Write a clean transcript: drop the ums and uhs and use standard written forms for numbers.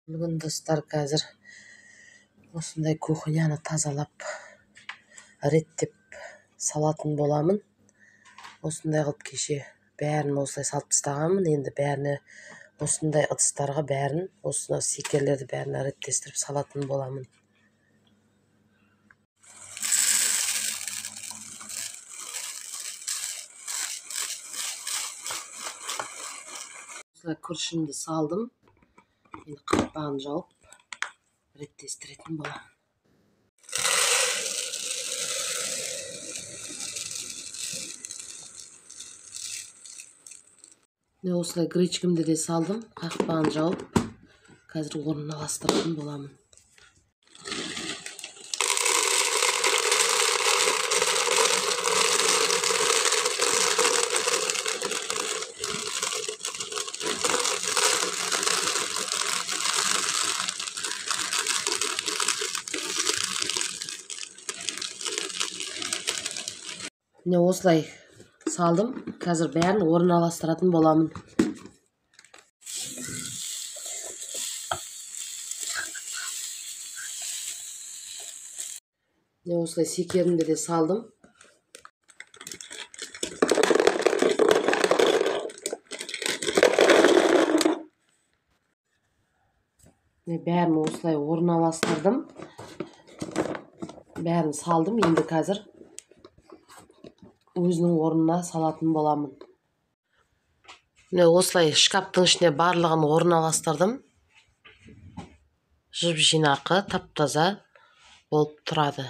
Бүгін достар қазір осындай кухняны тазалап реттеп салатын боламын. Осындай қылып кеше бәрін осылай салып тастағанмын. Енді бәріне осындай ыдыстарға бәрін, осы секерлерді бәрін реттестіріп салатын боламын. Осылай күршімді салдым. Енді қақпағын жауып реттестіретін боламын. Осылай гречкімді де салдым, қақпағын жауып, қазір орнына аластыратын боламын. Осылай салдым, қазір бәрін орнына аластыратын боламын. Осылай секерімді де салдым. Бәрін осылай орнына аластырдым. Бәрін салдым, енді қазір өзінің орнына салатын боламын. Осылай шкаптың ішіне барлығын орнына аластырдым. Жып-жинақы, тап-таза болып тұрады.